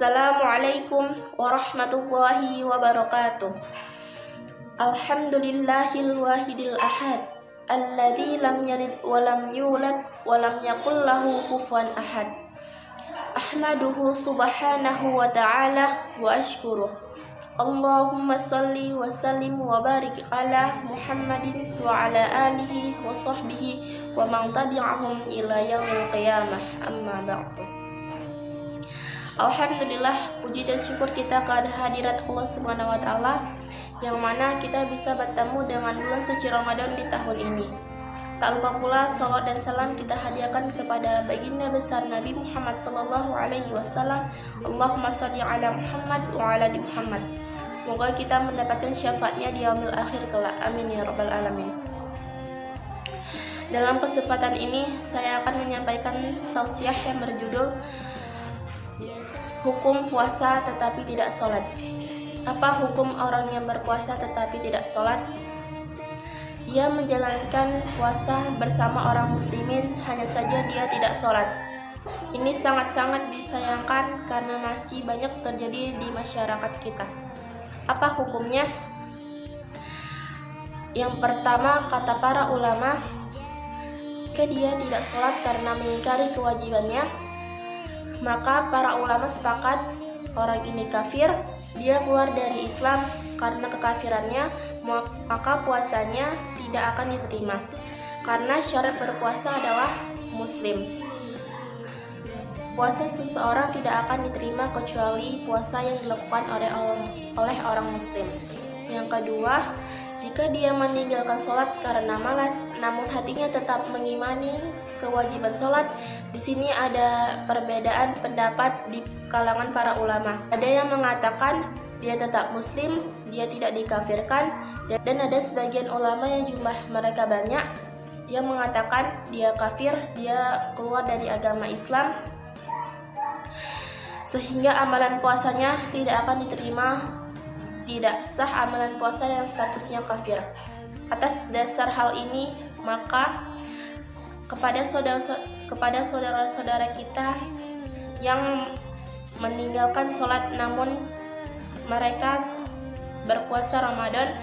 Assalamualaikum warahmatullahi wabarakatuh. Alhamdulillahil wahidil ahad, alladzi lam yalid wa lam yulad wa lam yakul lahu kufuwan ahad. Ahmaduhu subhanahu wa ta'ala wa ashkuruh. Allahumma salli wa sallim wa barik ala Muhammadin wa ala alihi wa sahbihi wa man tabi'ahum ila yaumil qiyamah, amma ba'du. Alhamdulillah, puji dan syukur kita kepada hadirat Allah Subhanahu wa Ta'ala, yang mana kita bisa bertemu dengan bulan suci Ramadan di tahun ini. Tak lupa pula salawat dan salam kita hadiahkan kepada baginda besar Nabi Muhammad sallallahu alaihi wasallam. Allahumma shalli ala Muhammad wa ala ali Muhammad. Semoga kita mendapatkan syafaatnya di yaumil akhir kelak. Amin ya rabbal alamin. Dalam kesempatan ini saya akan menyampaikan tausiah yang berjudul Hukum puasa tetapi tidak sholat. Apa hukum orang yang berpuasa tetapi tidak sholat? Ia menjalankan puasa bersama orang muslimin, hanya saja dia tidak sholat. Ini sangat-sangat disayangkan karena masih banyak terjadi di masyarakat kita. Apa hukumnya? Yang pertama, kata para ulama, dia tidak sholat karena mengingkari kewajibannya, maka para ulama sepakat orang ini kafir, dia keluar dari Islam karena kekafirannya, maka puasanya tidak akan diterima karena syarat berpuasa adalah muslim. Puasa seseorang tidak akan diterima kecuali puasa yang dilakukan oleh orang muslim. Yang kedua, jika dia meninggalkan sholat karena malas, namun hatinya tetap mengimani kewajiban sholat, di sini ada perbedaan pendapat di kalangan para ulama. Ada yang mengatakan dia tetap muslim, dia tidak dikafirkan, dan ada sebagian ulama yang jumlah mereka banyak yang mengatakan dia kafir, dia keluar dari agama Islam, sehingga amalan puasanya tidak akan diterima, tidak sah amalan puasa yang statusnya kafir. Atas dasar hal ini, maka kepada saudara-saudara kita yang meninggalkan sholat namun mereka berpuasa Ramadan,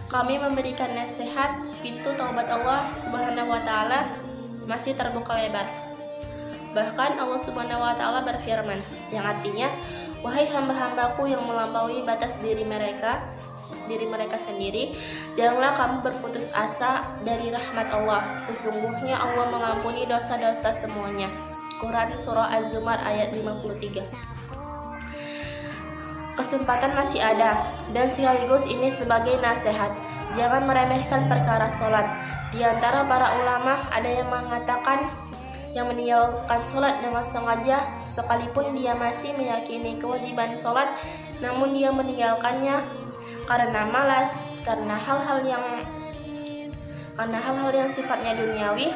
kami memberikan nasihat, pintu taubat Allah Subhanahu wa Ta'ala masih terbuka lebar. Bahkan Allah Subhanahu wa Ta'ala berfirman, yang artinya, wahai hamba-hambaku yang melampaui batas diri mereka sendiri, janganlah kamu berputus asa dari rahmat Allah. Sesungguhnya Allah mengampuni dosa-dosa semuanya. Quran Surah Az-Zumar ayat 53. Kesempatan masih ada, dan sekaligus ini sebagai nasihat, jangan meremehkan perkara sholat. Di antara para ulama ada yang mengatakan yang meninggalkan sholat dengan sengaja, sekalipun dia masih meyakini kewajiban sholat, namun dia meninggalkannya karena malas, karena hal-hal yang sifatnya duniawi.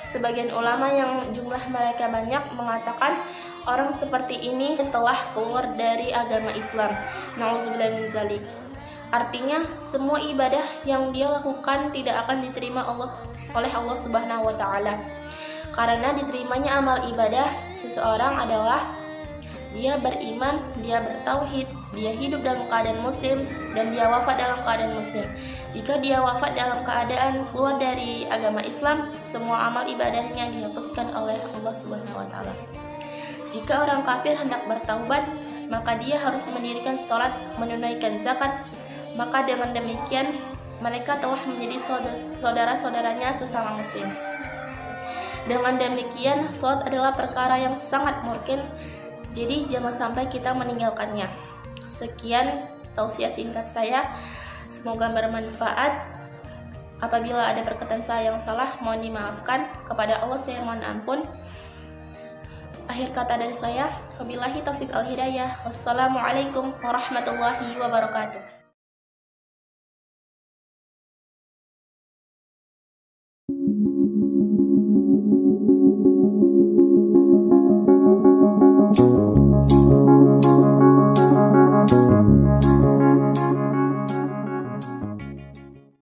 Sebagian ulama yang jumlah mereka banyak mengatakan orang seperti ini telah keluar dari agama Islam. Nauzubillah min zalik. Artinya semua ibadah yang dia lakukan tidak akan diterima oleh Allah Subhanahu wa Ta'ala. Karena diterimanya amal ibadah seseorang adalah dia beriman, dia bertauhid, dia hidup dalam keadaan muslim, dan dia wafat dalam keadaan muslim. Jika dia wafat dalam keadaan keluar dari agama Islam, semua amal ibadahnya dihapuskan oleh Allah Subhanahu wa Ta'ala. Jika orang kafir hendak bertaubat, maka dia harus mendirikan sholat, menunaikan zakat, maka dengan demikian mereka telah menjadi saudara-saudaranya sesama muslim. Dengan demikian, sholat adalah perkara yang sangat murkin, jadi jangan sampai kita meninggalkannya. Sekian tausiah singkat saya, semoga bermanfaat. Apabila ada perkataan saya yang salah, mohon dimaafkan. Kepada Allah saya mohon ampun. Akhir kata dari saya, wabillahi taufiq al hidayah. Wassalamualaikum warahmatullahi wabarakatuh.